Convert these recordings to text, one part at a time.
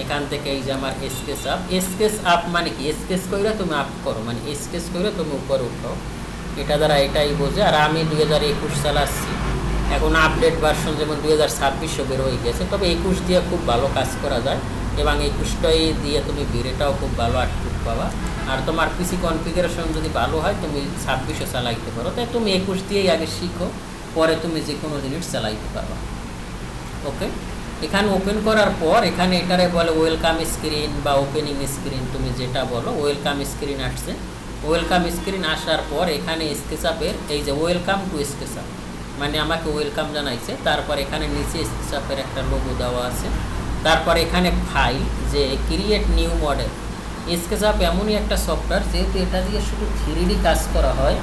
এখান থেকে এই যে আমার স্কেচ আপ মানে কি, স্কেচ করে তুমি আপ করো, মানে স্কেচ করে তুমি উপরে উঠো, এটা দ্বারা এটাই বোঝে। আর আমি 2021 চালাচ্ছি, এখন আপডেট ভার্সন যেমন 2026 বের হয়ে গেছে, তবে 21 দিয়ে খুব ভালো কাজ করা যায় এবং 21টাই দিয়ে তুমি বেরেটাও খুব ভালো আউটপুট পাবা। আর তোমার পিসি কনফিগারেশন যদি ভালো হয় তুমি 26 চালাইতে পারো, তাই তুমি 21 দিয়েই আগে শিখো, পরে তুমি যে কোনো জিনিস চালাইতে পারবা। ওকে, এখানে ওপেন করার পর এখানে এটারে বলে ওয়েলকাম স্ক্রিন বা ওপেনিং স্ক্রিন, তুমি যেটা বলো। ওয়েলকাম স্ক্রিন আসছে, ওয়েলকাম স্ক্রিন আসার পর এখানে স্কেচআপের এই যে ওয়েলকাম টু স্কেচআপ, মানে আমাকে ওয়েলকাম জানাইছে। তারপর এখানে নিচে স্কেচআপের একটা লোগো দেওয়া আছে। তারপর এখানে ফাইল, যে ক্রিয়েট নিউ মডেল। স্কেচআপ এমনই একটা সফটওয়্যার, যেহেতু এটা দিয়ে শুধু 3D কাজ করা হয়,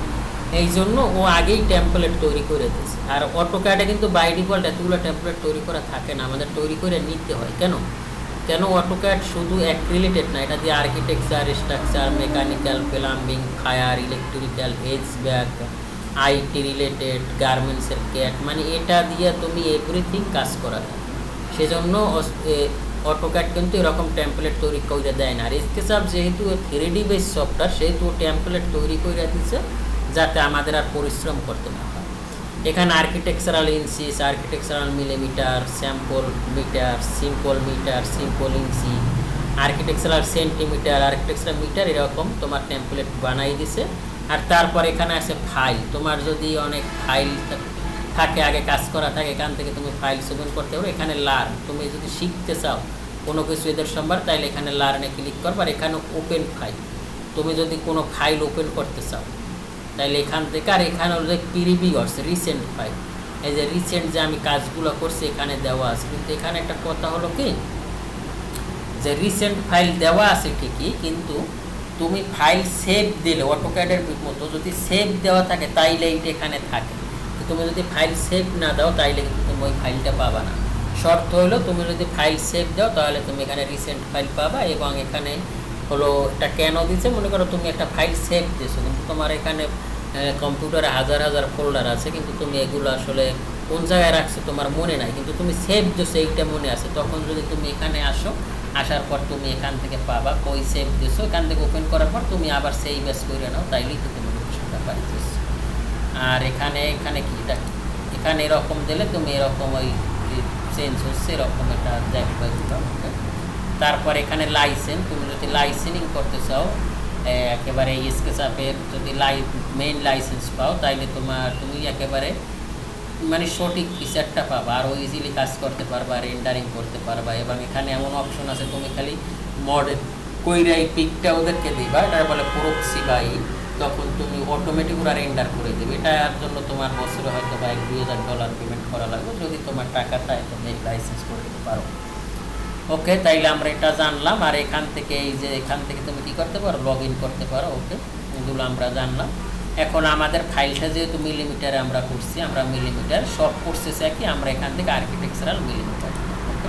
এই জন্য ও আগেই টেমপ্লেট তৈরি করে দিয়েছে। আর অটোক্যাডে কিন্তু বাই ডিফল্ট এতগুলো টেমপ্লেট তৈরি করা থাকে না, আমাদের তৈরি করে নিতে হয়। কেন অটোক্যাড শুধু রিলেটেড না, এটা দিয়ে architecture, structure, mechanical, plumbing, fire, electrical, HVAC, IT related, গার্মেন্টসের ক্যাট, মানে এটা দিয়ে তুমি এভরিথিং কাজ করা যায়। সেজন্য অটোক্যাড কিন্তু এরকম টেমপ্লেট তৈরি করে দেয় না। আর স্কেচআপ যেহেতু 3D বেস সফটওয়্যার, সেহেতু টেমপ্লেট তৈরি করে দিচ্ছে যাতে আমাদের আর পরিশ্রম করতে না হয়। এখানে architectural inches, architectural millimetre, sample metre, simple inch, architectural centimetre, architectural metre, এরকম তোমার টেমপ্লেট বানাই দিছে। আর তারপর এখানে আছে ফাইল, তোমার যদি অনেক ফাইল থাকে, আগে কাজ করা থাকে, এখান থেকে তুমি ফাইল ওপেন করতে পারো। এখানে লার্ন, তুমি যদি শিখতে চাও কোনো কিছু এদের সম্বার, তাইলে এখানে লার্নে ক্লিক করবো। আর এখানে ওপেন ফাইল, তুমি যদি কোনো ফাইল ওপেন করতে চাও তাইলে এখান থেকে। আর এখানে হলো যে প্রিভিউস, রিসেন্ট ফাইল, এই যে রিসেন্ট যে আমি কাজগুলো করছি এখানে দেওয়া আছে। কিন্তু এখানে একটা কথা হলো কি, যে রিসেন্ট ফাইল দেওয়া আছে ঠিকই, কিন্তু তুমি ফাইল সেভ দিলে অটোক্যাডের মতো যদি সেভ দেওয়া থাকে তাইলে এইটা এখানে থাকে। তুমি যদি ফাইল সেভ না দাও তাইলে কিন্তু তুমি ওই ফাইলটা পাবা না। শর্ত হলো তুমি যদি ফাইল সেভ দাও তাহলে তুমি এখানে রিসেন্ট ফাইল পাবা। এবং এখানে হলো এটা কেন দিচ্ছে, মনে করো তুমি একটা ফাইল সেভ দিয়েছো, কিন্তু তোমার এখানে কম্পিউটারে হাজার হাজার ফোল্ডার আছে, কিন্তু তুমি এগুলো আসলে কোন জায়গায় রাখছো তোমার মনে নাই, কিন্তু তুমি সেভ দিয়েছো এইটা মনে আছে। তখন যদি তুমি এখানে আসার পর তুমি এখান থেকে পাবা কই সেভ দিয়েছো, এখান থেকে ওপেন করার পর তুমি আবার সেই বেস করে নাও, তাইলেই তো তুমি লোকেশনটা পাইছো। আর এখানে কি এটা, এখানে এরকম দিলে তুমি এরকম ওই চেঞ্জ হচ্ছে এরকম এটা দেখবে। তারপর এখানে লাইসেন্স, তুমি যদি লাইসেন্সিং করতে চাও একেবারে এই স্কেচআপের যদি মেইন লাইসেন্স পাও, তাইলে তুমি একেবারে মানে সঠিক ফিচারটা পাবা, আরও ইজিলি কাজ করতে পারবা, রেন্ডারিং করতে পারবা। এবং এখানে এমন অপশন আছে, তুমি খালি মডেল কইরাই পিকটা ওদেরকে দিবা, এটা বলে প্রক্সি বাই, তখন তুমি অটোমেটিক ওরা রেন্ডার করে দেবে। এটার জন্য তোমার বছরে হয়তো বা $1-2,000 পেমেন্ট করা লাগবে, যদি তোমার টাকা থাকে তুমি লাইসেন্স করে দিতে পারো। ওকে, তাইলে আমরা এটা জানলাম। আর এখান থেকে এই যে এখান থেকে তুমি কী করতে পারো, লগ ইন করতে পারো। ওকে, এগুলো আমরা জানলাম। এখন আমাদের ফাইলটা যেহেতু মিলিমিটারে আমরা করছি, আমরা মিলিমিটার সব প্রসেস একই, আমরা এখান থেকে আর্কিটেকচারাল মিলিমিটার। ওকে,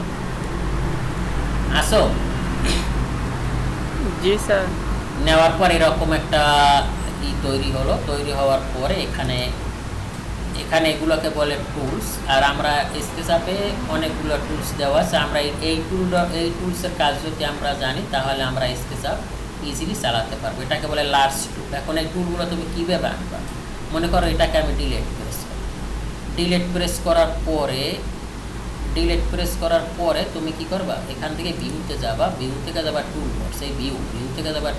আসো। জি স্যার। নেওয়ার পর এরকম একটা তৈরি হলো। তৈরি হওয়ার পরে এখানে এগুলোকে বলে টুলস। আর আমরা স্কেচআপে অনেকগুলো টুলস দেওয়া আছে, আমরা এই টুলসের কাজ যদি আমরা জানি তাহলে আমরা স্কেচআপ ইজিলি চালাতে পারবো। এটাকে বলে লার্জ টুল। এখন এই টুলগুলো তুমি কীভাবে আনবা, মনে করো এটাকে আমি ডিলেট প্রেস করার পরে তুমি কি করবা, এখান থেকে ভিউতে যাবা, ভিউ থেকে যাবা টুলবক্স, এই ভিউ থেকে যাবা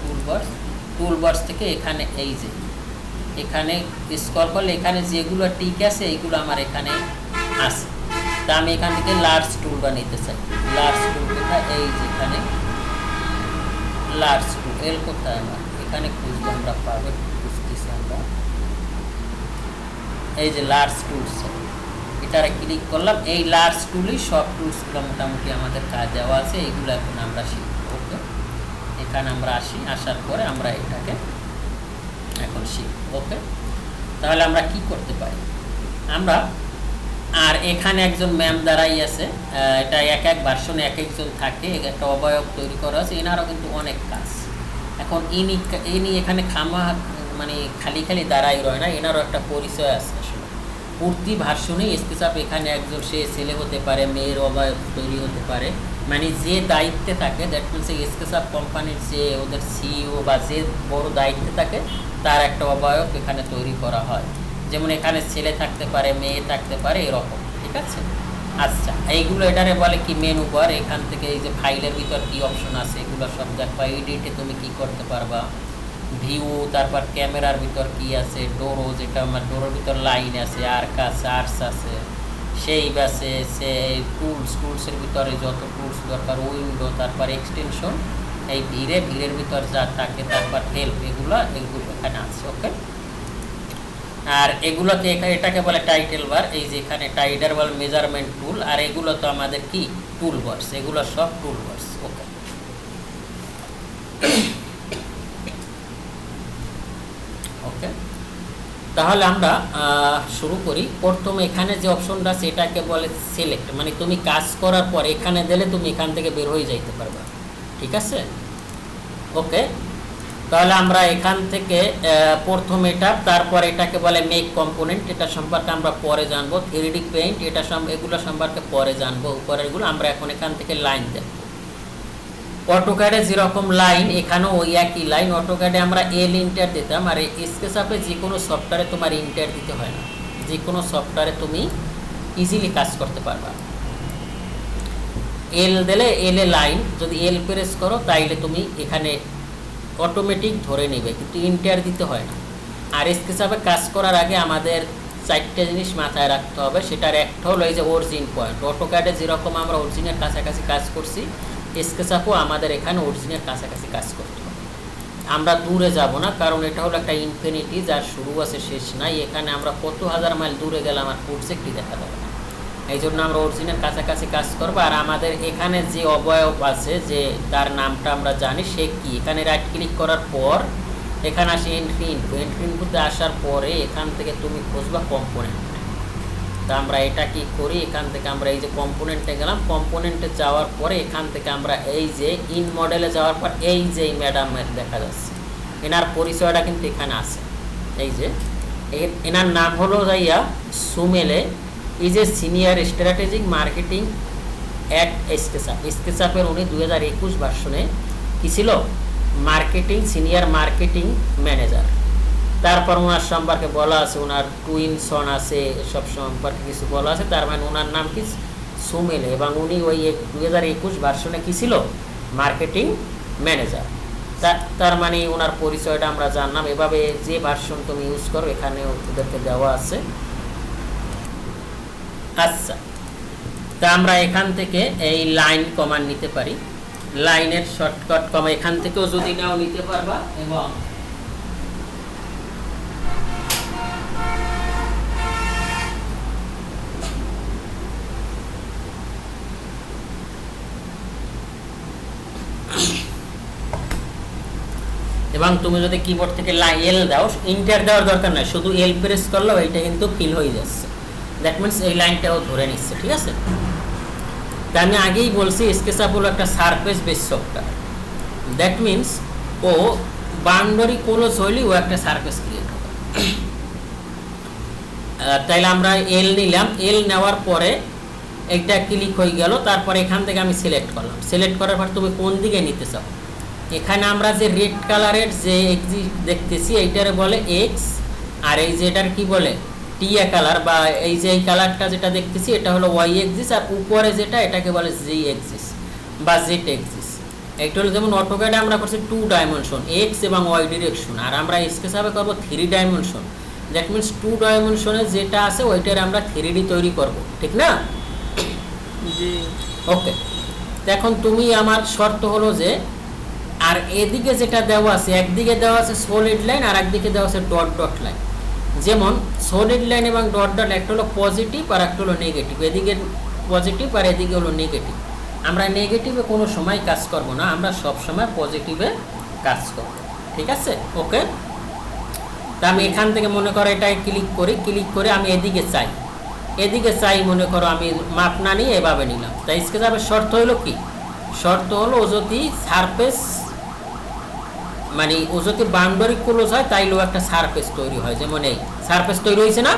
টুলবক্স থেকে এখানে এই যে এখানে স্ক্রল করলে এখানে যেগুলো টিক আছে এইগুলো আমার এখানে আছে। তা আমি এখান থেকে লার্জ টুলটা নিতে চাই। লার্জ টুল কোথায়, এই যেখানে লার্জ টুল, এল কোথায় আমার এখানে খুঁজলে আমরা পাবো, খুঁজতেছি আমরা, এই যে লার্জ টুলস, এটারে ক্লিক করলাম। এই লার্জ টুলই সব টুলসগুলো মোটামুটি আমাদের কাজ দেওয়া আছে, এইগুলো এখন আমরা শিখব। ওকে, এখানে আমরা আসার পরে আমরা এটাকে এখন শিখব। ওকে, তাহলে আমরা কি করতে পারি, আমরা আর এখানে একজন ম্যাম দাঁড়াই আছে, এটা এক ভার্সনে এক একজন থাকে, একটা অবয়ব তৈরি করা আছে, এনারও কিন্তু অনেক কাজ। এখন ইনি এখানে মানে খালি দাঁড়াই রয় না, এনারও একটা পরিচয় আছে। আসলে প্রতি ভার্সনেই স্কেচআপ এখানে একজন সে ছেলে হতে পারে, মেয়ের অবয়ব তৈরি হতে পারে, মানে যে দায়িত্বে থাকে, দ্যাট মিনস স্কেচআপ কোম্পানির যে ওদের সিইও বা যে বড় দায়িত্বে থাকে তার একটা অবয়ব এখানে তৈরি করা হয়। যেমন এখানে ছেলে থাকতে পারে, মেয়ে থাকতে পারে, এরকম। ঠিক আছে, আচ্ছা এইগুলো এটারে বলে কি মেনু বার। এখান থেকে এই যে ফাইলের ভিতর কি অপশন আছে এগুলো সব দেখবা। এডিটে তুমি কি করতে পারবা, ভিউ, তারপর ক্যামেরার ভিতর কি আছে, ডোরো, যেটা আমার ডোরোর ভিতর লাইন আছে, আর্ক আছে, আর্টস আছে, শেপ আছে, সে টুলসের ভিতরে যত টুলস দরকার, উইন্ডো, তারপর এক্সটেনশন, এই ভিড়ের ভিতর যা থাকে, তারপর হেল্প, এগুলো এখানে আছে। ওকে, আর এগুলোকে এটাকে বলে টাইটেল বার। এই যে এখানে টাইটার বার মেজারমেন্ট টুল, আর এগুলো তো আমাদের কি টুল বার্স, এগুলো সব টুল বার্স। ওকে, ওকে, তাহলে আমরা শুরু করি। প্রথমে এখানে যে অপশনটা আছে এটাকে বলে সিলেক্ট, মানে তুমি কাজ করার পর এখানে দিলে তুমি এখান থেকে বের হয়ে যাইতে পারবা। ঠিক আছে, ওকে, তাহলে আমরা এখান থেকে প্রথম এটা, তারপর এটাকে বলে মেক কম্পোনেন্ট, এটা সম্পর্কে আমরা পরে জানবো। 3D পেইন্ট, এটা এগুলো সম্পর্কে পরে জানবো, উপরেরগুলো। আমরা এখন এখান থেকে লাইন দেখবো। অটোক্যাডে যেরকম লাইন, এখানেও ওই একই লাইন। অটোক্যাডে আমরা এল ইন্টার দিতাম, আর স্কেচআপে যে কোনো সফটওয়্যারে তোমার ইন্টার দিতে হয় না, যে কোনো সফটওয়্যারে তুমি ইজিলি কাজ করতে পারবা। এল দিলে এলে লাইন, যদি এল প্রেস করো তাইলে তুমি এখানে অটোমেটিক ধরে নেবে, কিন্তু ইন্টার দিতে হয় না। আর স্কেচআপে কাজ করার আগে আমাদের 4টে জিনিস মাথায় রাখতে হবে। সেটার একটা হলো এই যে অরিজিন পয়েন্ট। অটোক্যাডে যেরকম আমরা অরিজিনের কাছাকাছি কাজ করছি, স্কেচআপও আমাদের এখানে অরিজিনের কাছাকাছি কাজ করতে হবে। আমরা দূরে যাব না, কারণ এটা হলো একটা ইনফিনিটি, যার শুরু আছে শেষ নাই। এখানে আমরা কত হাজার মাইল দূরে গেলাম আর প্রজেক্টই দেখা যাবে না। এই জন্য আমরা অরিজিনের কাছাকাছি কাজ করবো। আর আমাদের এখানে যে অবয়ব আছে, যে তার নামটা আমরা জানি, সে কি, এখানে রাইট ক্লিক করার পর এখানে আসে এন্ট্রি ইনপুটে আসার পরে এখান থেকে তুমি খুঁজবা কম্পোনেন্ট। তা আমরা এটা কি করি, এখান থেকে আমরা এই যে কম্পোনেন্টে গেলাম। কম্পোনেন্টে যাওয়ার পরে এখান থেকে আমরা এই যে ইন মডেলে যাওয়ার পর এই যে ম্যাডামের দেখা যাচ্ছে, এনার পরিচয়টা কিন্তু এখানে আছে। এই যে এনার নাম হলো যাইয়া সুমেলে, is a senior strategic marketing at স্কেচআপের উনি 2021 ভার্সনে কী ছিল, মার্কেটিং, সিনিয়র মার্কেটিং ম্যানেজার। তারপর ওনার সম্পর্কে বলা আছে, ওনার টুইন সন আছে, এসব সম্পর্কে কিছু বলা আছে। তার মানে ওনার নাম কি সুমেলে, এবং উনি ওই 2021 ভার্সনে কী ছিল, মার্কেটিং ম্যানেজার। তার মানে ওনার পরিচয়টা আমরা জানলাম। এভাবে যে ভার্সন তুমি ইউজ করো এখানে ওদেরকে দেওয়া আছে। আচ্ছা, তা আমরা এখান থেকে এই লাইন কমান্ড নিতে পারি। লাইনের শর্টকাট কমা এখান থেকেও যদি নাও নিতে পারবা। এবং তুমি যদি কিবোর্ড থেকে এল দাও, ইন্টার দেওয়ার দরকার নাই, শুধু এল প্রেস করলেও এইটা কিন্তু ফিল হয়ে যাচ্ছে। দ্যাট মিনস এই লাইনটাও ধরে নিচ্ছে। ঠিক আছে, তা আমি আগেই বলছি স্কেচআপ হলো একটা surface base software. That means ও বাউন্ডারি ক্লোজ হইলেই ও একটা সারফেস ক্রিয়েট হবে। তাইলে আমরা এল নিলাম, এল নেওয়ার পরে একটা ক্লিক হয়ে গেল। তারপরে এখান থেকে আমি সিলেক্ট করলাম। সিলেক্ট করার পর তুমি কোন দিকে নিতে চাও, এখানে আমরা যে রেড কালারের যে এক্সিস দেখতেছি এইটারে বলে এক্স, আর এই যে এটার কি বলে টিয়া কালার, বা এই যে এই কালারটা যেটা দেখতেছি এটা হলো ওয়াই এক্সিস, আর উপরে যেটা এটাকে বলে জি এক্সিস বা জেড এক্সিস। এটা হলো যেমন অটোক্যাডে আমরা করছি 2 ডাইমেনশন, এক্স এবং ওয়াই ডিরেকশন, আর আমরা স্কেচআপে করবো 3 ডাইমেনশন। দ্যাট মিনস 2 ডাইমেনশনে যেটা আছে ওইটার আমরা 3D তৈরি করব, ঠিক না? জি। ওকে, এখন তুমি, আমার শর্ত হলো যে, আর এদিকে যেটা দেওয়া আছে, একদিকে দেওয়া আছে সলিড লাইন আর একদিকে দেওয়া আছে ডট ডট লাইন। যেমন সলিড লাইন এবং ডট ডট, একটা হলো পজিটিভ আর একটা হলো নেগেটিভ। এদিকে পজিটিভ আর এদিকে হলো নেগেটিভ। আমরা নেগেটিভে কোনো সময় কাজ করব না, আমরা সব সময় পজিটিভে কাজ করব। ঠিক আছে, ওকে। তা আমি এখান থেকে মনে করো এটাই ক্লিক করে আমি এদিকে চাই, মনে করো আমি মাপ না নিয়ে এভাবে নিলাম। তাই স্কেচআপের শর্ত হলো কি, শর্ত হলো ও যদি সারফেস, মানে ও যদি বাউন্ডারি ক্লোজ হয় তাইলেও একটা সারফেস তৈরি হয়। যেমন এই সারফেস তৈরি হয়েছে না,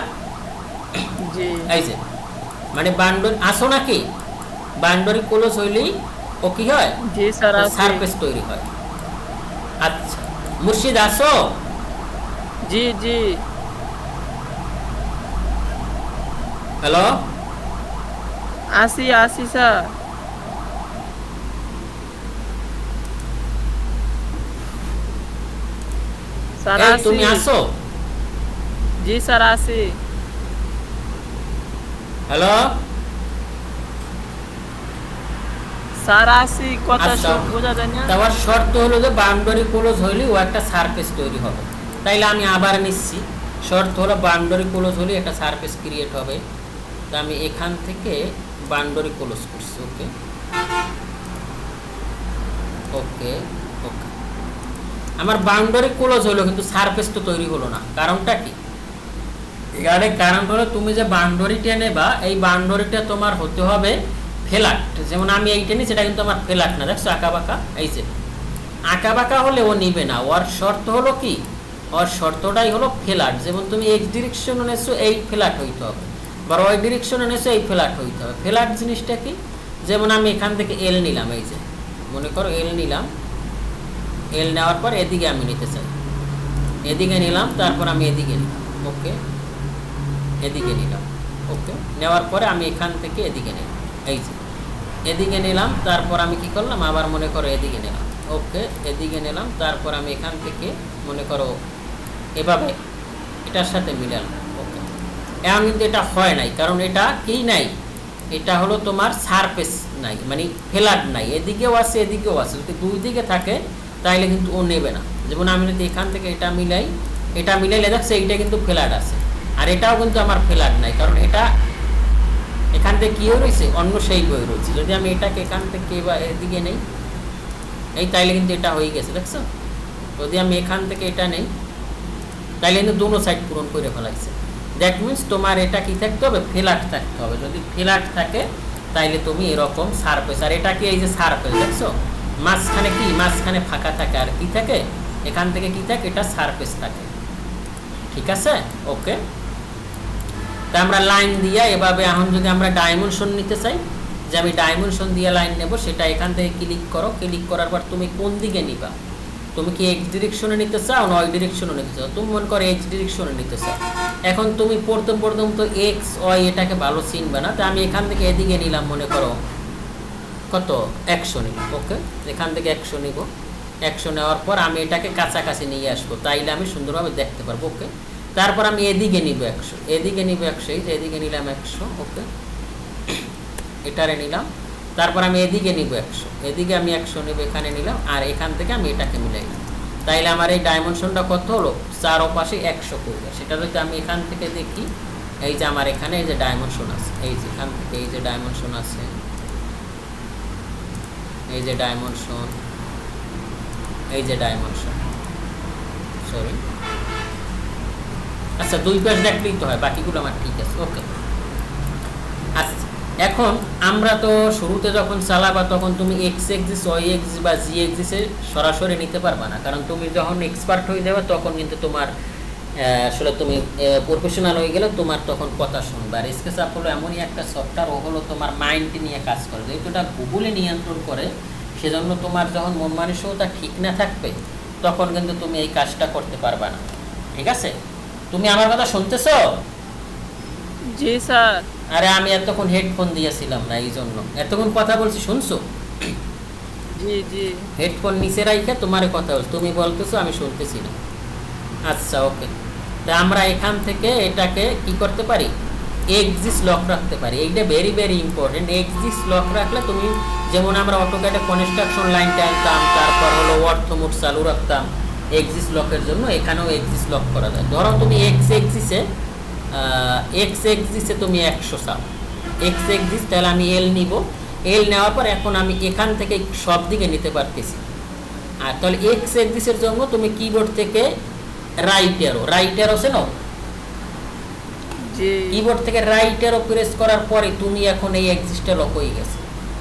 এই যে মানে বাউন্ডারি আসো নাকি, বাউন্ডারি ক্লোজ হইলেই ও কি হয়, জি স্যার আছি। সারফেস তৈরি হয়। আচ্ছা মুর্শিদ আসো। জি জি হ্যালো, আসি আসি স্যার। স্যার এই আসি। তুমি আসো। জি স্যার আসি। হ্যালো, স্যার আসি, কথা আচ্ছা বোঝা যায় না। তারপর শর্ত হলো যে বাউন্ডারি ক্লোজ হইলে ও একটা সারফেস তৈরি হবে। তাইলে আমি আবার নিচ্ছি, শর্ত হলো বাউন্ডারি ক্লোজ হলে একটা সারফেস ক্রিয়েট হবে। তা আমি এখান থেকে বাউন্ডারি ক্লোজ করছি। ওকে ওকে ওকে, আমার বাউন্ডারি ক্লোজ হলো কিন্তু সারফেস তো তৈরি হলো না। কারণটা কি? এখানে কারণ হলো তুমি যে বাউন্ডারিটা নেবা, এই বাউন্ডারিটা তোমার হতে হবে ফ্ল্যাট। যেমন আমি এইটা নিই, সেটা কিন্তু আমার ফ্ল্যাট না, দেখছো আঁকা বাঁকা। এই যে আঁকা বাঁকা হলে ও নিবে না। ওর শর্ত হলো কি, ওর শর্তটাই হলো ফ্ল্যাট। যেমন তুমি এক্স ডিরেকশন এনেছো, এই ফ্ল্যাট হইতে হবে, বা ওয়াই ডিরেকশন এনেছো, এই ফ্ল্যাট হইতে হবে। ফ্ল্যাট জিনিসটা কি, যেমন আমি এখান থেকে এল নিলাম, এই যে মনে করো এল নিলাম, এল নেওয়ার পর এদিকে আমি নিতে চাই, এদিকে নিলাম, তারপর আমি এদিকে নিলাম। ওকে, এদিকে নিলাম। ওকে, নেওয়ার পরে আমি এখান থেকে এদিকে নিলাম, এই যে এদিকে নিলাম, তারপর আমি কি করলাম, আবার মনে করো এদিকে নিলাম। ওকে, এদিকে নিলাম, তারপর আমি এখান থেকে মনে করো এভাবে এটার সাথে মিলালাম। ওকে, এখন কিন্তু এটা হয় নাই, কারণ এটা কি নাই, এটা হলো তোমার সারফেস নাই, মানে ফ্ল্যাট নাই। এদিকেও আছে এদিকেও আছে, যদি দুই দিকে থাকে তাহলে কিন্তু ও নেবে না। যেমন আমি যদি এখান থেকে এটা মিলাই, এটা মিলাইলে দেখছে এইটা কিন্তু ফ্ল্যাট আছে, আর এটাও কিন্তু আমার ফ্ল্যাট নাই, কারণ এটা এখান থেকে কী রয়েছে, অন্য সেই বই রয়েছে। যদি আমি এটাকে এখান থেকে বা এদিকে নেই, এই তাইলে কিন্তু এটা হয়ে গেছে, দেখছো। যদি আমি এখান থেকে এটা নেই, তাইলে কিন্তু দুটো সাইড পূরণ করে ফেলাইছে। দ্যাট মিনস তোমার এটা কি থাকতে হবে, ফ্ল্যাট থাকতে হবে। যদি ফ্ল্যাট থাকে তাইলে তুমি এরকম সারফেস, আর এটা কি এই যে সারফেস, দেখছো মাঝখানে কি, মাঝখানে ফাঁকা থাকে, আর কি থাকে এখান থেকে কি থাকে, এটা সারফেস থাকে। ঠিক আছে, ওকে। তা আমরা লাইন দিয়া এভাবে, এখন যদি আমরা ডাইমেনশন নিতে চাই, যে আমি ডাইমেনশন দিয়ে লাইন নেব, সেটা এখান থেকে ক্লিক করো। ক্লিক করার পর তুমি কোন দিকে নিবা, তুমি কি এক্স ডিরেকশনে নিতে চাও না ওয়াই ডিরেকশনে নিতে চাও? তুমি মনে করো এক্স ডিরেকশনে নিতে চাও। এখন তুমি প্রথম তো এক্স ওয়াই এটাকে ভালো চিনবে না, তো আমি এখান থেকে এদিকে নিলাম, মনে করো কত 100 নিব। ওকে, এখান থেকে 100 নিব। 100 নেওয়ার পর আমি এটাকে কাছাকাছি নিয়ে আসবো, তাইলে আমি সুন্দরভাবে দেখতে পারবো। ওকে, তারপর আমি এদিকে নিব 100, এদিকে নিব 100, এই যে এদিকে নিলাম 100। ওকে, এটারে নিলাম, তারপর আমি এদিকে নিব 100, এদিকে আমি 100 নিব, এখানে নিলাম, আর এখান থেকে আমি এটাকে মিলাইলাম। তাইলে আমার এই ডাইমেনশনটা কত হলো, চারপাশে 100 করবে। সেটা যদি আমি এখান থেকে দেখি, এই যে আমার এখানে এই যে ডাইমেনশন আছে, এই যে এখান থেকে এই যে ডাইমেনশন আছে, এই যে ডাইমেনশন, এই যে ডাইমেনশন, সরি, আচ্ছা দুই পাশ দেখলেই তো হয়, বাকিগুলো আমার ঠিক আছে। ওকে, আচ্ছা এখন আমরা তো শুরুতে যখন চালাবা, তখন তুমি এক্স এক্সিস ওয়াই এক্সিস বা জি এক্সিসে সরাসরি নিতে পারবা না, কারণ তুমি যখন এক্সপার্ট হয়ে যাবে তখন কিন্তু তোমার আসলে তুমি প্রফেশনাল হয়ে গেলে তোমার তখন কথা শুনবে। আর স্কেচআপ হলো এমনই একটা সফটওয়্যার, ও হলো তোমার মাইন্ড নিয়ে কাজ করে, যেহেতু এটা গুগলে নিয়ন্ত্রণ করে, সেজন্য তোমার যখন মন মানসিকতা ঠিক না থাকবে তখন কিন্তু তুমি এই কাজটা করতে পারবা না। ঠিক আছে, তুমি আমার কথা শুনতেছো? জি স্যার। আরে আমি এতক্ষণ হেডফোন দিয়েছিলাম না, এই জন্য এতক্ষণ কথা বলছি, শুনছো? জি জি হেডফোন নিচে রাইখে তোমার কথা বলছো, তুমি বলতেছো, আমি শুনতেছি না। আচ্ছা ওকে, তা আমরা এখান থেকে এটাকে কি করতে পারি, এক্সিস লক রাখতে পারি। এইটা very very important. Axis lock রাখলে তুমি, যেমন আমরা অটোক্যাডে কনস্ট্রাকশন লাইন টানতাম, তারপর হলো অর্থমোট চালু রাখতাম এক্সিস লকের জন্য, এখানেও এক্সিস লক করা যায়। ধরো তুমি এক্স এক্সিসে তুমি 100 চাও, এক্স এক্সিস, তাহলে আমি এল নিব। এল নেওয়ার পর এখন আমি এখান থেকে সব দিকে নিতে পারতেছি। আর তাহলে এক্স এক্সিসের জন্য তুমি কিবোর্ড থেকে রাইট অ্যারো চেনো, জি কিবোর্ড থেকে রাইট অ্যারো প্রেস করার পরে তুমি এখন এই এক্সিসটা লক হয়ে গেছে।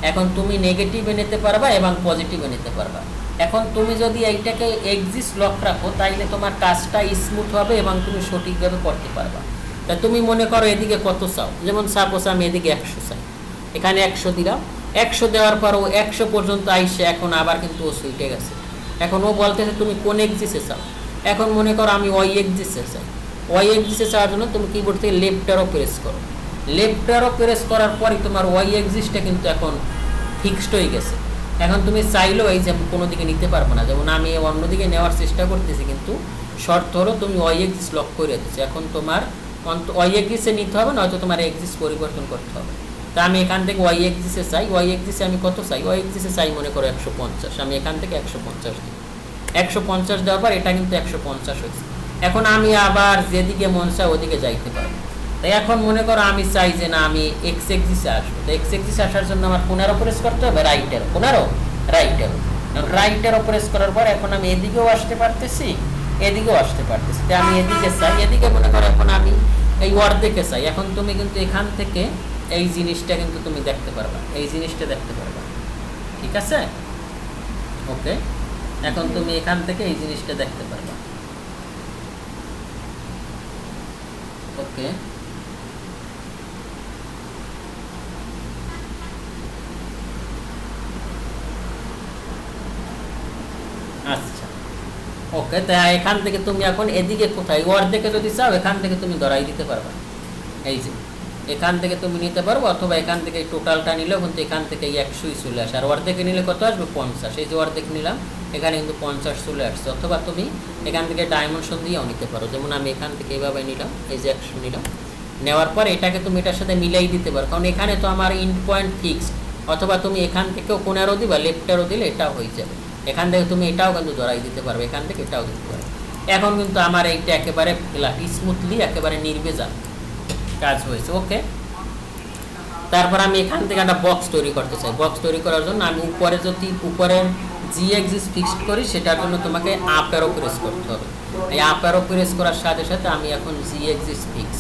এখন তুমি নেগেটিভে নিতে পারবা এবং পজিটিভে নিতে পারবা। এখন তুমি যদি এইটাকে এক্সিস লক রাখো, তাইলে তোমার কাজটা স্মুথ হবে এবং তুমি সঠিকভাবে করতে পারবা। তা তুমি মনে করো এদিকে কত চাও, যেমন সাপোজ আমি এদিকে 100 চাই, এখানে 100 দিলাম। 100 দেওয়ার পর ও 100 পর্যন্ত আইসে এখন আবার কিন্তু ও সুইটে গেছে। এখন ও বলতেছে তুমি কোন এক্সিসে চাও। এখন মনে করো আমি ওয়াই এক্সিসে চাই। ওয়াই এক্সিসে চাওয়ার জন্য তুমি কিবোর্ড থেকে লেফট অ্যারো প্রেস করো। লেফট অ্যারো প্রেস করার পরই তোমার ওয়াই এক্সিসটা কিন্তু এখন ফিক্সড হয়ে গেছে। এখন তুমি চাইলেও এই যে কোনো দিকে নিতে পারবে না, যেমন আমি অন্যদিকে নেওয়ার চেষ্টা করতেছি, কিন্তু শর্ত হলো তুমি ওয়াই এক্সিস লক করে দিচ্ছি। এখন তোমার ওয়াই এক্সিসে নিতে হবে, নয়তো তোমার এক্সিস পরিবর্তন করতে হবে। তা আমি এখান থেকে ওয়াই এক্সিসে চাই। ওয়াই এক্সিসে আমি কত চাই? ওয়াই এক্সিসে চাই মনে করো 150। আমি এখান থেকে 150 দিই। 150 দেওয়ার পর এটা কিন্তু 150 হয়েছে। এখন আমি আবার যেদিকে মন চায় ওদিকে যাইতে পারবো। তাই এখন মনে করো আমি চাই যে না আমি এক্স এক্সিসে আসবো। তো এক্স এক্সিসে আসার জন্য আমার 15 প্রেস করতে হবে, right arrow 15 right arrow. Right arrow press করার পর এখন আমি এদিকেও আসতে পারতেছি, এদিকেও আসতে পারতেছি। তাই আমি এদিকে চাই, এদিকে মনে করো এখন আমি এই অর্ধেকে চাই। এখন তুমি কিন্তু এখান থেকে এই জিনিসটা কিন্তু তুমি দেখতে পারবা, এই জিনিসটা দেখতে পারবা, ঠিক আছে? ওকে, এখন তুমি এখান থেকে এই জিনিসটা দেখতে পারবা। ওকে, আচ্ছা ওকে। তাই এখান থেকে তুমি এখন এদিকে কোথায় অর্ধেকে যদি চাও এখান থেকে তুমি ধরাই দিতে পারবা। এই যে এখান থেকে তুমি নিতে পারবো, অথবা এখান থেকে টোটালটা নিলেও কিন্তু এখান থেকে 100ই চলে আসে। আর অর্ধেকে নিলে কত আসবে? 50। এই যে অর্ধেক নিলাম, এখানে কিন্তু 50 চলে আসছে। অথবা তুমি এখান থেকে ডাইমেনশন দিয়েও নিতে পারো, যেমন আমি এখান থেকে এইভাবে নিলাম, এই যে 100 নিলাম। নেওয়ার পর এটাকে তুমি এটার সাথে মিলাই দিতে পারো, কারণ এখানে তো আমার ইন্ড পয়েন্ট ফিক্সড। অথবা তুমি এখান থেকেও কোন অ্যারো দিবা, লেফট অ্যারো দিলে এটাও হয়ে যাবে। এখান থেকে তুমি এটাও কিন্তু ধরাই দিতে পারবে, এখান থেকে এটাও দিতে পারবে। এখন কিন্তু আমার এইটা একেবারে ফ্ল্যাট স্মুথলি একেবারে নির্ভেজাল কাজ হয়েছে। ওকে, তারপর আমি এখান থেকে একটা বক্স তৈরি করতে চাই। বক্স তৈরি করার জন্য আমি উপরে যদি উপরের জি এক্সিস ফিক্সড করি, সেটার জন্য তোমাকে আপ অ্যারো প্রেস করতে হবে। এই আপ অ্যারো প্রেস করার সাথে সাথে আমি এখন জি এক্সিস ফিক্স।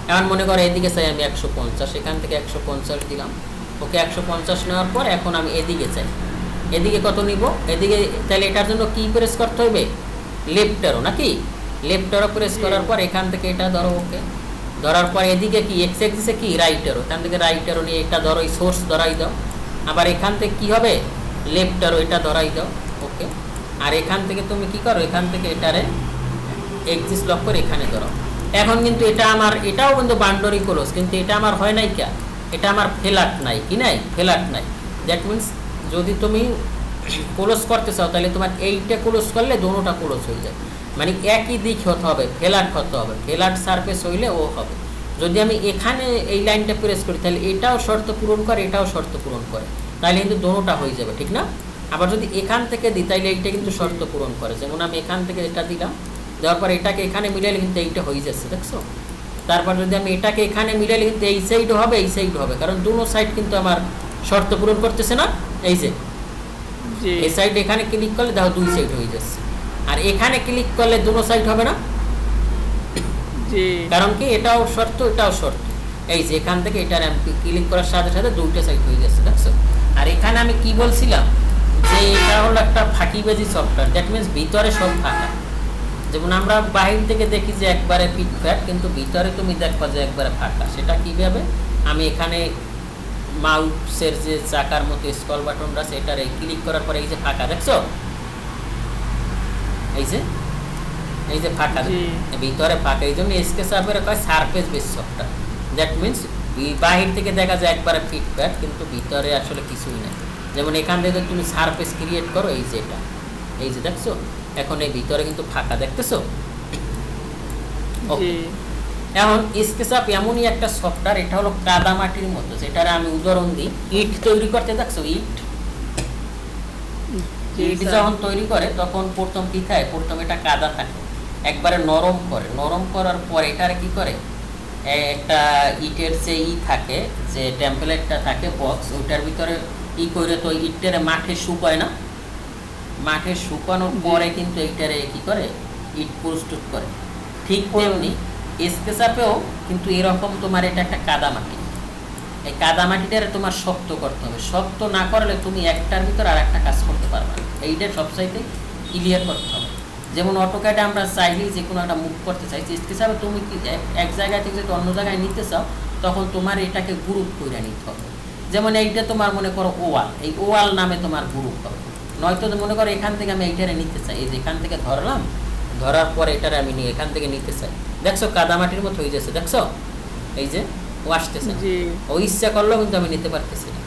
এখন মনে করো এদিকে চাই আমি 150, এখান থেকে 150 দিলাম। ওকে, 150 নেওয়ার পর এখন আমি এদিকে চাই। এদিকে কত নিব? এদিকে তাহলে এটার জন্য কি প্রেস করতে হবে? লেফট অ্যারো নাকি? লেফট অ্যারো প্রেস করার পর এখান থেকে এটা ধরো। ওকে, ধরার পর এদিকে কি এক্স এক্সিসে কি রাইট অ্যারো, এখান থেকে রাইট অ্যারো নিয়ে এটা ধরো, এই সোর্স ধরাই দাও। আবার এখান থেকে কি হবে? লেফট অ্যারো, এটা ধরাই দাও। ওকে, আর এখান থেকে তুমি কি করো? এখান থেকে এটারে এক্সিস লক করে এখানে ধরো। এখন কিন্তু এটা আমার, এটাও কিন্তু বাউন্ডারি ক্লোজ, কিন্তু এটা আমার হয় নাই কে? এটা আমার ফ্ল্যাট নাই, কি নাই? ফ্ল্যাট নাই। দ্যাট মিনস যদি তুমি ক্লোজ করতে চাও তাহলে তোমার এইটা ক্লোজ করলে দোনোটা ক্লোজ হয়ে যায়, মানে একই দিক হতে হবে, ফ্ল্যাট হতে হবে, ফ্ল্যাট সারফেস হইলে ও হবে। যদি আমি এখানে এই লাইনটা প্রেস করি তাহলে এটাও শর্ত পূরণ করে, এটাও শর্ত পূরণ করে, তাহলে কিন্তু দোনোটা হয়ে যাবে, ঠিক না? আবার যদি এখান থেকে দিই তাহলে এইটা কিন্তু শর্ত পূরণ করে, যেমন আমি এখান থেকে এটা দিলাম, দেওয়ার পর এটাকে এখানে মিলাইলে কিন্তু এইটা হয়ে যাচ্ছে, দেখছো? তারপর যদি আমি এটাকে এখানে মিলাইলে কিন্তু এই সাইডও হবে, এই সাইডও হবে, কারণ দুনো সাইড কিন্তু আমার শর্ত পূরণ করতেছে না। এই যে এই সাইড এখানে ক্লিক করলে দেখো দুই সাইড হয়ে যাচ্ছে, আর এখানে ক্লিক করলে দুনো সাইড হবে না, কারণ কি এটাও শর্ত এটাও শর্ত। এই যে এখান থেকে এটা ক্লিক করার সাথে সাথে দুইটা সাইড হয়ে যাচ্ছে, দেখছো? আর এখানে আমি কি বলছিলাম যে এটা হলো একটা ফাঁকিবাজি সফটওয়্যার, দ্যাট মিনস ভিতরে সব ফাঁকা। যেমন আমরা বাহির থেকে দেখি যে একবারে ফিটফ্যাট, কিন্তু ভিতরে তুমি দেখবা যে একবারে ফাঁকা। সেটা কীভাবে? আমি এখানে মাউসের যে চাকার মতো স্ক্রল বাটনটা সেটার এই ক্লিক করার পরে এই যে ফাঁকা, দেখছো? এই যে ফাঁকা, ভিতরে ফাঁকা, এই জন্য স্কেচআপের কয় surface base software. That means বাহির থেকে দেখা যায় একবারে ফিটফ্যাট, কিন্তু ভিতরে আসলে কিছুই নেই। যেমন এখান থেকে তুমি সারফেস ক্রিয়েট করো, এই যে এটা, এই যে দেখছো, এখন এই ভিতরে কিন্তু ফাঁকা, দেখতেছো? এখন স্কেচআপ এমনই একটা সফটওয়্যার, এটা হলো কাদামাটির মতো, যেটার আমি উদাহরণ দিই। ইট তৈরি করতে, দেখছো ইট যখন তৈরি করে তখন প্রথম কি থাকে? প্রথম এটা কাদা থাকে, একবারে নরম করে, নরম করার পর এটার কি করে? একটা ইটের যে থাকে, যে টেম্পলেটটা থাকে বক্স, ওইটার ভিতরে করে তো ইটের মাঠে শুকায় না, মাঠে শুকানোর পরে কিন্তু এইটারে কি করে? ইট প্রস্তুত করে। ঠিক তেমনি স্কেচআপেও কিন্তু এরকম তোমার এটা একটা কাদামাটি, এই কাদামাটিটারে তোমার শক্ত করতে হবে। শক্ত না করলে তুমি একটার ভিতর আর একটা কাজ করতে পারবে না, এইটা সবচাইতে ক্লিয়ার করতে হবে। যেমন অটোক্যাডে আমরা চাইলেই যে কোনো একটা মুভ করতে চাই, স্কেচআপে তুমি কি এক জায়গা থেকে যদি অন্য জায়গায় নিতে চাও তখন তোমার এটাকে গ্রুপ করে নিতে হবে। যেমন এইটা তোমার মনে করো ওয়াল, এই ওয়াল নামে তোমার গ্রুপ হবে। নয়তো মনে করো এখান থেকে আমি এইটারে নিতে চাই, এই যে এখান থেকে ধরলাম, ধরার পর এটারে আমি নিয়ে এখান থেকে নিতে চাই, দেখছো কাদামাটির মতো হয়ে যাচ্ছে, দেখছো এই যে ও আসতেছে না, জি ও ইচ্ছা করলেও কিন্তু আমি নিতে পারতেছি না।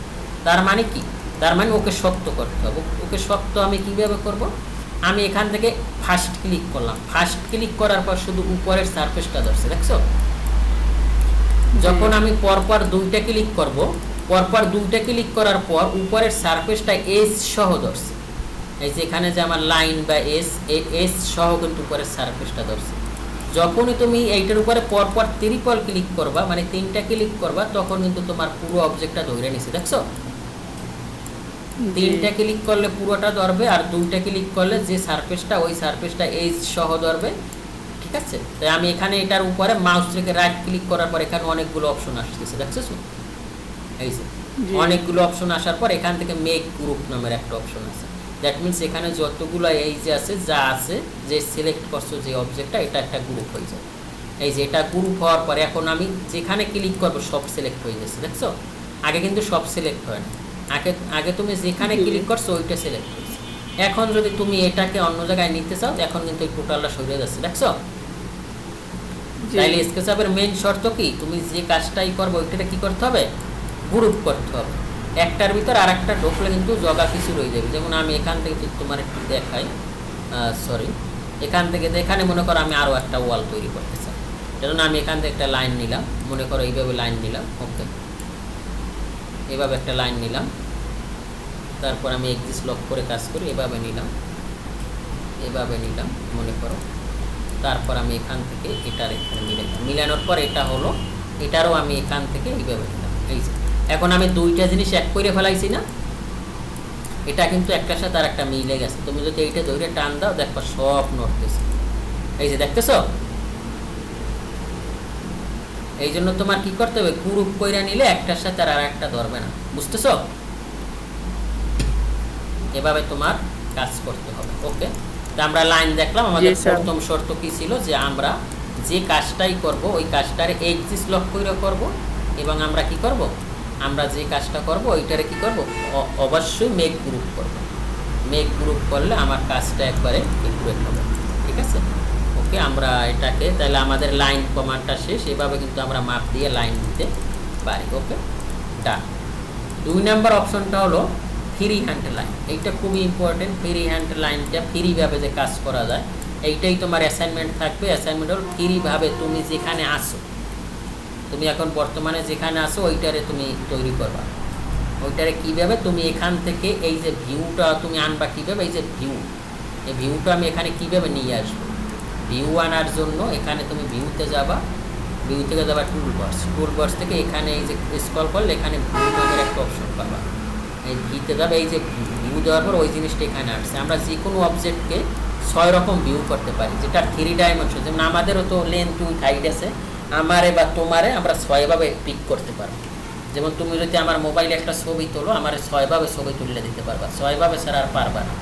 তার মানে কি, তার মানে ওকে শক্ত করতে হবে। ওকে শক্ত আমি কিভাবে করব, আমি এখান থেকে ফার্স্ট ক্লিক করলাম, ফার্স্ট ক্লিক করার পর শুধু উপরের সারফেসটা ধরছে, দেখছো। যখন আমি পরপর দুইটা ক্লিক করব, পরপর দুইটা ক্লিক করার পর উপরের সারফেসটা এস সহ ধরছে, এই যে এখানে যে আমার লাইন বা এস সহ কিন্তু উপরের সারফেসটা ধরছে। যখনই তুমি এইটার উপরে পরপর ট্রিপল ক্লিক করবা, মানে তিনটা ক্লিক করবা, তখন কিন্তু তোমার পুরো অবজেক্টটা ধরে নিছে, দেখছো। তিনটা ক্লিক করলে পুরোটা ধরবে, আর দুইটা ক্লিক করলে যে সারফেসটা, ওই সারফেসটা এজ সহ ধরবে, ঠিক আছে। তাই আমি এখানে এটার উপরে মাউস রেখে রাইট ক্লিক করার পর এখানে অনেকগুলো অপশন আসতেছে, দেখছো, এই যে অনেকগুলো অপশন আসার পর এখান থেকে মেক গ্রুপ নামের একটা অপশন আছে। দ্যাট মিনস এখানে যতগুলো এই যে আছে, যা আছে, যে সিলেক্ট করছো যে অবজেক্টটা, এটা একটা গ্রুপ হয়ে যাবে। এই যে এটা গ্রুপ হওয়ার পরে এখন আমি যেখানে ক্লিক করবো সব সিলেক্ট হয়ে যাচ্ছে, দেখছো। আগে কিন্তু সব সিলেক্ট হয় না, আগে আগে তুমি যেখানে ক্লিক করছো ওইটা সিলেক্ট হয়েছে। এখন যদি তুমি এটাকে অন্য জায়গায় নিতে চাও, এখন কিন্তু এই টোটালটা সরে যাচ্ছে, দেখছো। তাইলে স্কেচআপের মেইন শর্ত কি, তুমি যে কাজটাই করবে ওইটা কি করতে হবে, গ্রুপ করতে হবে। একটার ভিতর আর একটা ঢোকলে কিন্তু জগা কিছু রয়ে যাবে। যেমন আমি এখান থেকে তোমার একটু দেখাই, সরি, এখান থেকে এখানে মনে করো আমি আরও একটা ওয়াল তৈরি করতে চাই, যেমন আমি এখান থেকে একটা লাইন নিলাম, মনে করো এইভাবে লাইন নিলাম, ওকে, এভাবে একটা লাইন নিলাম, তারপর আমি এক্সিস লক করে কাজ করি, এভাবে নিলাম, এভাবে নিলাম মনে করো, তারপর আমি এখান থেকে এটার এখানে মিলানোর পর এটা হলো, এটারও আমি এখান থেকে এইভাবে নিলাম, এই যে এখন আমি দুইটা জিনিস এক করে ফেলাইছি না, এটা কিন্তু একটার সাথে আর একটা মিলে গেছে। তুমি যদি এইটা ধরে টান দাও, দেখো সব নড়তেছে, এই যে দেখতেছো। এই জন্য তোমার কি করতে হবে, গ্রুপ কইরা নিলে একটার সাথে আর একটা ধরবে না, বুঝতেছো। এভাবে তোমার কাজ করতে হবে, ওকে। তো আমরা লাইন দেখলাম, আমাদের প্রথম শর্ত কি ছিল, যে আমরা যে কাজটাই করব ওই কাজটারে এক্সিস লক করে করব, এবং আমরা কি করব, আমরা যে কাজটা করব ওইটারে কি করব, অবশ্যই মেক গ্রুপ করব। মেক গ্রুপ করলে আমার কাজটা একবারে একুরেট হবে, ঠিক আছে, ওকে। আমরা এটাকে তাহলে আমাদের লাইন কমান্ডটা শেষ, এভাবে কিন্তু আমরা মাপ দিয়ে লাইন দিতে পারি, ওকে, ডান। 2 নম্বর অপশনটা হলো ফ্রি হ্যান্ড লাইন। এইটা খুবই ইম্পর্টেন্ট, ফ্রি হ্যান্ড লাইনটা ফ্রিভাবে যে কাজ করা যায়, এইটাই তোমার অ্যাসাইনমেন্ট থাকবে। অ্যাসাইনমেন্ট হল ফ্রিভাবে তুমি যেখানে আসো, তুমি এখন বর্তমানে যেখানে আসো ওইটারে তুমি তৈরি করবা। ওইটারে কীভাবে তুমি এখান থেকে এই যে ভিউটা তুমি আনবা, কীভাবে এই যে ভিউ, এই ভিউটা আমি এখানে কীভাবে নিয়ে আসবো। ভিউ আনার জন্য এখানে তুমি ভিউতে যাবা, ভিউ থেকে যাবা টুলবক্স থেকে এখানে এই যে স্ক্রল করলে এখানে ভিউ নামের একটা অপশন পাবা, এই ভিতে যাবে, এই যে ভিউ দেওয়ার পর ওই জিনিসটা এখানে আসছে। আমরা যে কোনো অবজেক্টকে 6 রকম ভিউ করতে পারি, যেটা 3 ডাইমেনশন। যেমন আমাদেরও তো লেন্থ উইথ হাইট আছে, আমারে বা তোমারে আমরা 6 ভাবে পিক করতে পারবো। যেমন তুমি যদি আমার মোবাইলে একটা ছবি তোলো, আমার 6 ভাবে ছবি তুলে দিতে পারবা, 6 ভাবে ছাড়া আর পারবা না।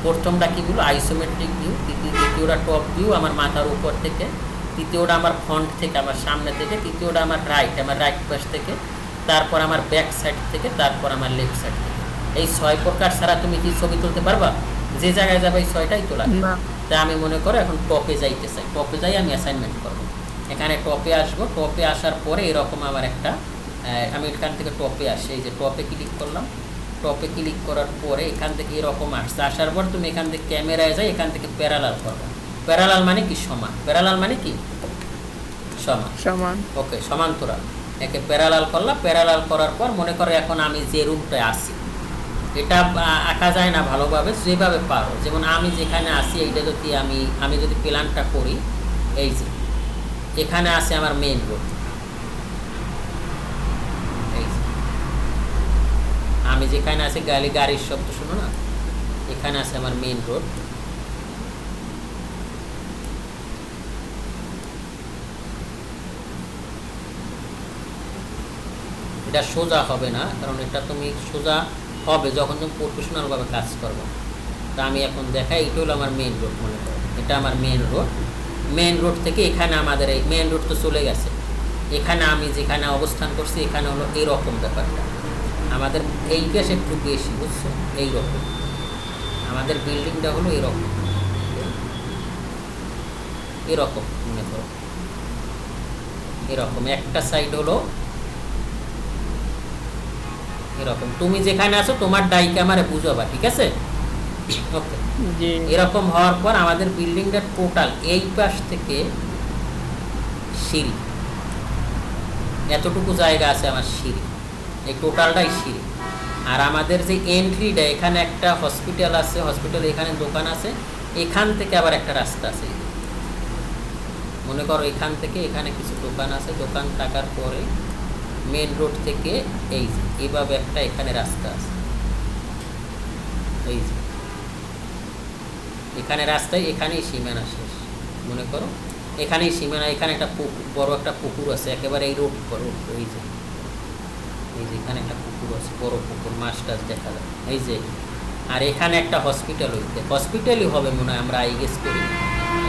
প্রথমটা কী বলো, আইসোমেট্রিক ভিউ, দ্বিতীয়টা টপ ভিউ আমার মাথার উপর থেকে, তৃতীয়টা আমার ফ্রন্ট থেকে, আমার সামনে থেকে, তৃতীয়টা আমার রাইট পাশ থেকে, তারপর আমার ব্যাক সাইড থেকে, তারপর আমার লেফট সাইড থেকে। এই 6 প্রকার ছাড়া তুমি কি ছবি তুলতে পারবা? যে জায়গায় যাবে এই 6টাই তোলা। তাই আমি মনে করো এখন টপে যাইতে চাই, টপে যাই আমি অ্যাসাইনমেন্ট করবো। এখানে টপে আসবো, টপে আসার পরে এরকম আমার একটা, আমি এখান থেকে টপে আসি, এই যে টপে ক্লিক করলাম, টপে ক্লিক করার পরে এখান থেকে এরকম আসছে। আসার পর তুমি এখান থেকে ক্যামেরায় যাই, এখান থেকে প্যারালাল করবে। প্যারালাল মানে কি, সমান। প্যারালাল মানে কি, সমান, ওকে, সমান্তরাল। একে প্যারালাল করলাম, প্যারালাল করার পর মনে করো এখন আমি যে রুমটায় আসি, এটা আঁকা যায় না ভালোভাবে, যেভাবে পারো। যেমন আমি যেখানে আসি, এইটা যদি আমি যদি প্ল্যানটা করি, এই যে এখানে আসে আমার মেইন রোড, এই যে আমি যেখানে আছি গাড়ির শব্দ শোনো না, এখানে আছে আমার মেইন রোড। এটা সোজা হবে না, কারণ এটা তুমি সোজা হবে যখন তুমি প্রফেশনালভাবে কাজ করবো। তা আমি এখন দেখাই, এটা হলো আমার মেইন রোড, মনে করো এটা আমার মেইন রোড। মেইন রোড থেকে এখানে আমাদের এই মেইন রোড তো চলে গেছে, এখানে আমি যেখানে অবস্থান করছি এখানে হলো এরকম ব্যাপারটা। আমাদের এই গ্যাস একটু বেশি, বুঝছো? এইরকম আমাদের বিল্ডিংটা হলো এরকম, এরকম মনে করো, এরকম একটা সাইড হলো এরকম। তুমি যেখানে আছো তোমার ডাইকে আমারে বুঝাবা, ঠিক আছে? ওকে। জি এরকম হওয়ার পর আমাদের বিল্ডিংটা টোটাল এই পাশ থেকে সিঁড়ি, এতটুকু জায়গা আছে আমার সিঁড়ি, এই টোটালটাই সিঁড়ি। আর আমাদের যে এন্ট্রিটা, এখানে একটা হসপিটাল আছে, হসপিটাল এখানে দোকান আছে, এখান থেকে আবার একটা রাস্তা আছে। মনে করো এখান থেকে এখানে কিছু দোকান আছে, দোকান থাকার পরে মেন রোড থেকে এই যে এইভাবে একটা এখানে রাস্তা আছে, এই যে এখানে রাস্তায়, এখানেই সীমানা শেষ। মনে করো এখানেই সীমানা, এখানে একটা বড় একটা পুকুর আছে একেবারে এই রোড রোড, এই যে এখানে একটা পুকুর আছে, বড় পুকুর, মাছ টাছ দেখা যায়, এই যে। আর এখানে একটা হসপিটাল, হসপিটালই হবে মনে হয়, আমরা গেস করি।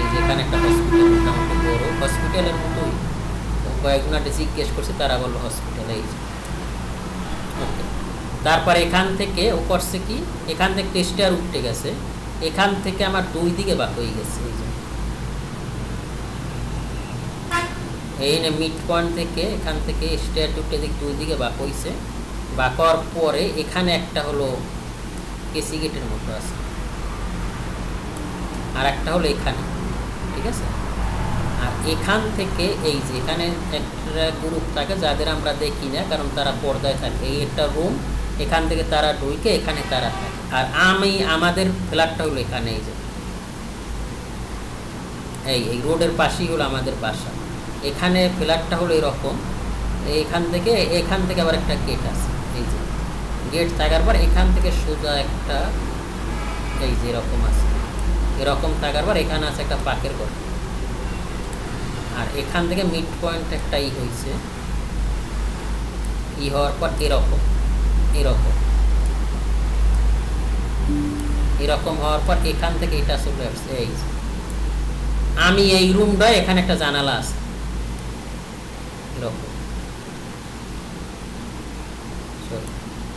এই যে এখানে একটা হসপিটাল, মোটামুটি বড় হসপিটালের মতোই, কয়েকজনকে জিজ্ঞেস করছে, তারা বললো হসপিটাল, এই যে। ওকে। তারপর এখান থেকে ও করছে কি, এখান থেকে টেস্টার উঠতে গেছে, এখান থেকে আমার দুই দিকে বাঁক হয়ে গেছে, এই যে এই মিড পয়েন্ট থেকে এখান থেকে স্টেয়ার টুটে দিক দুই দিকে বাঁক হয়েছে। বাঁকার পরে এখানে একটা হলো কেসি গেটের মতো আছে, আর একটা হলো এখানে, ঠিক আছে? আর এখান থেকে এই যে এখানে একটা গ্রুপ থাকে যাদের আমরা দেখি না, কারণ তারা পর্দায় থাকে, এই একটা রুম, এখান থেকে তারা ঢুকে এখানে তারা থাকে। আর আমাদের ফ্ল্যাটটা হলো এখানে, এই যে এই রোডের পাশেই হলো আমাদের বাসা। এখানে ফ্ল্যাটটা হলো এরকম, এখান থেকে আবার একটা গেট আছে, এই যে গেট থাকার পর এখান থেকে সোজা একটা, এই যে এরকম আছে, এরকম থাকার পর এখানে আছে একটা পাকের ঘর। আর এখান থেকে মিড পয়েন্ট একটা হয়েছে, হওয়ার পর এরকম এরকম এরকম হওয়ার পর এখান থেকে এটা চলে আসছে, এই যে আমি এই রুমটা, এখানে একটা জানালা আছে এরকম,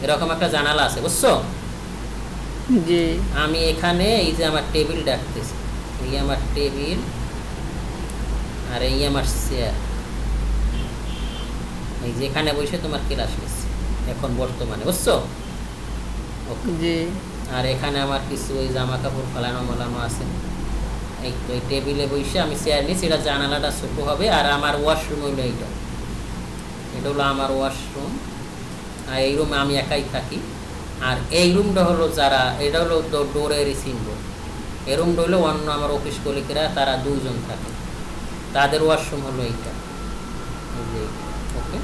এরকম একটা জানালা আছে, বুঝছো? জি আমি এখানে এই যে আমার টেবিল ডাকতেছি, এই আমার টেবিল, আর এই আমার চেয়ার, এই যে এখানে বসে তোমার ক্লাস নিচ্ছি এখন বর্তমানে, বুঝছো? ওকে। জি আর এখানে আমার কিছু ওই জামা কাপড় ফেলানো মোলানো আছে, এই তো এই টেবিলে বসে আমি চেয়ার নিচ্ছি, এটা জানালাটা ছোটো হবে। আর আমার ওয়াশরুম হইলো এইটা, এটা হলো আমার ওয়াশরুম। আর এই রুমে আমি একাই থাকি। আর এই রুমটা হলো যারা, এটা হলো ডোরের সিম্বল, এই রুমটা হলো অন্য আমার অফিস কলিগরা, তারা দুজন থাকে, তাদের ওয়াশরুম হলো এইটা, এই যে। ওকে।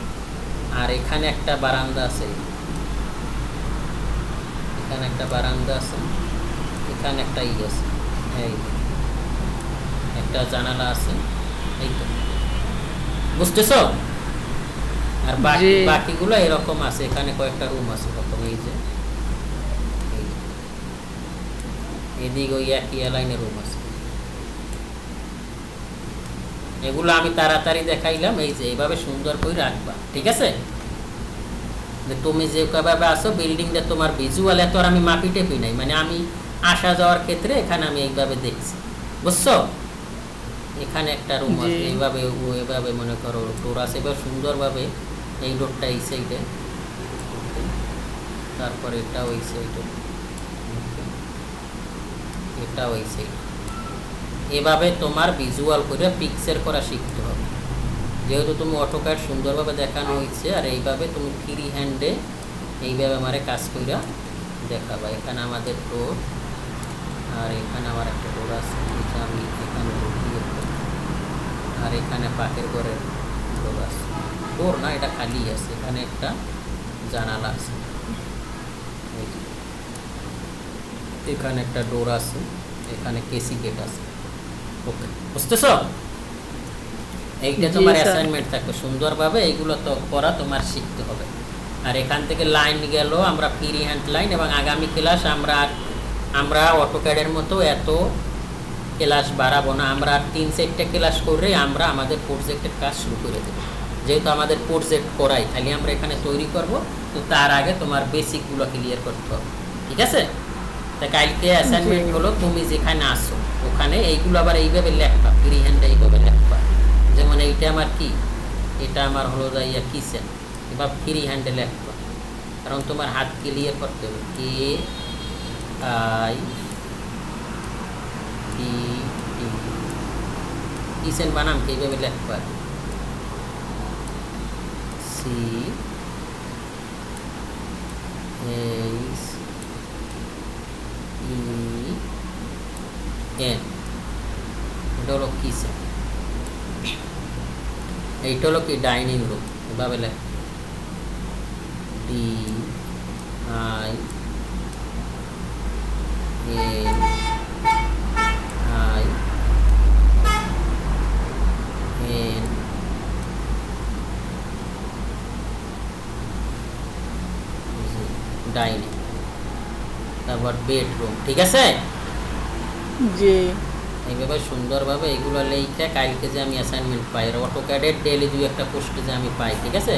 আর এখানে একটা বারান্দা আছে, এখানে একটা বারান্দা আছে, এখানে একটা আছে, এই একটা জানালা আছে, এই তো, বুঝতেছো? আর বাকিগুলো এরকম আছে, এখানে কয়েকটা রুম আছে এরকম, এই যে এদিকে ওই একই লাইনের রুম আছে। এগুলো আমি তাড়াতাড়ি দেখাইলাম, এই যে এইভাবে সুন্দর করে রাখবা, ঠিক আছে? তুমি যেভাবে আসো বিল্ডিংটা তোমার ভিজুয়াল, এত আর আমি মাপি টেপি নাই, মানে আমি আসা যাওয়ার ক্ষেত্রে এখানে আমি এইভাবে দেখছি, বুঝছো? এখানে একটা রুম আছে, এইভাবে এভাবে মনে করো ডোর আছে, এবার সুন্দরভাবে এই ডোরটা এই সাইডে, তারপরে এটা ওই সাইডে, এটা ওই সাইডে। এভাবে তোমার ভিজুয়াল করে পিকচার করা শিখতে হবে, যেহেতু তুমি অটোক্যাড সুন্দরভাবে দেখানো হয়েছে। আর এইভাবে তুমি ফ্রি হ্যান্ডে এইভাবে আমারে কাজ করে দেখাবা। এখানে আমাদের ডোর, আর এখানে আমার একটা ডোর আছে, আমি এখানে ঢুকিয়ে, আর এখানে পাখির ঘরের ডোর আছে, ডোর না এটা খালি আছে, এখানে একটা জানালা আছে, এখানে একটা ডোর আছে, এখানে কেসি গেট আছে। ওকে, বুঝতেছো? এইটা তোমার অ্যাসাইনমেন্ট থাকবে, সুন্দরভাবে এইগুলো তো করা তোমার শিখতে হবে। আর এখান থেকে লাইন গেল, আমরা ফ্রি হ্যান্ড লাইন, এবং আগামী ক্লাস আমরা অটোক্যাডের মতো এত ক্লাস বাড়াবো না, আমরা আর 3-4টা ক্লাস করে আমরা আমাদের প্রজেক্টের কাজ শুরু করে দেবো। যেহেতু আমাদের প্রজেক্ট করাই, খালি আমরা এখানে তৈরি করব, তো তার আগে তোমার বেসিকগুলো ক্লিয়ার করতে হবে, ঠিক আছে? তা কালকে অ্যাসাইনমেন্ট হলো তুমি যেখানে আসো ওখানে এইগুলো আবার এইভাবে লেখবা, ফ্রি হ্যান্ডে এইভাবে লেখবা। যেমন এইটা আমার কি, এটা আমার হলো যাইয়া কিচেন, এবার ফ্রি হ্যান্ডে লেখবা, কারণ তোমার হাত ক্লিয়ার করতে হবে। KI কিচেন বানাম এইভাবে লেখবা, CHEN, এটা হলো কিচেন। এইটা হলো কি ডাইনিং রুম, এভাবে লেখ DININ ডাইনিং, তারপর বেডরুম, ঠিক আছে? জি এইভাবে সুন্দরভাবে এগুলো লেখা কালকে যে আমি অ্যাসাইনমেন্ট পাই, আর অটোক্যাডের ডেলি 2-1টা পোস্টে যে আমি পাই, ঠিক আছে?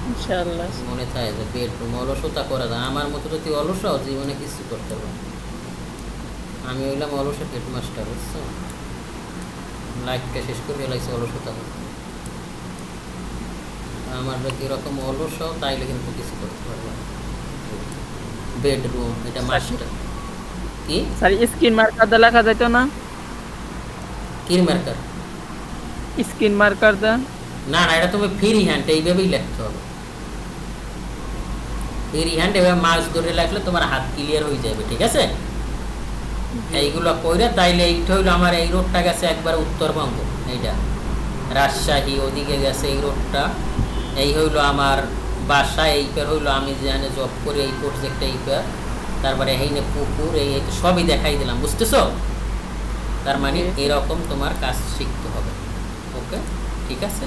ইনশাআল্লাহ। মনে থাকে যে বেডরুম অলসতা করা যায়, আমার মতো যদি অলসাও জীবনে কিছু করতে পারবো। আমি হইলাম অলসের হেডমাস্টার, বুঝছো? লাইফটা শেষ করে ফেলাইছে অলসতা করতে। আমার যদি এরকম অলসাও তাইলে কিন্তু কিছু করতে পারবো না। বেডরুম এটা মাস্টার কি স্যার স্ক্রিন মার্কার দিয়ে লেখা যাইতো না? কির মার্কার? স্ক্রিন মার্কার দা না না, এটা তুমি ফ্রি হ্যান্ড এইভাবেই লিখতে হবে। ফ্রি হ্যান্ড এভাবে মার্কস ধরে লাগলে তোমার হাত ক্লিয়ার হয়ে যাবে, ঠিক আছে? এইগুলো কইরা তাইলে এইটা হইলো আমার এই রোডটা গেছে একবার উত্তরবঙ্গ, এইটা রাজশাহী ওদিকে গেছে এই রোডটা। এই হইলো আমার বাসা, এই পের হইলো আমি যেখানে জব করি এই প্রজেক্টে, এই পের। তারপরে এইনে পুকুর, এই তো সবই দেখাই দিলাম, বুঝতেছো? তার মানে এরকম তোমার কাজ শিখতে হবে। ওকে, ঠিক আছে।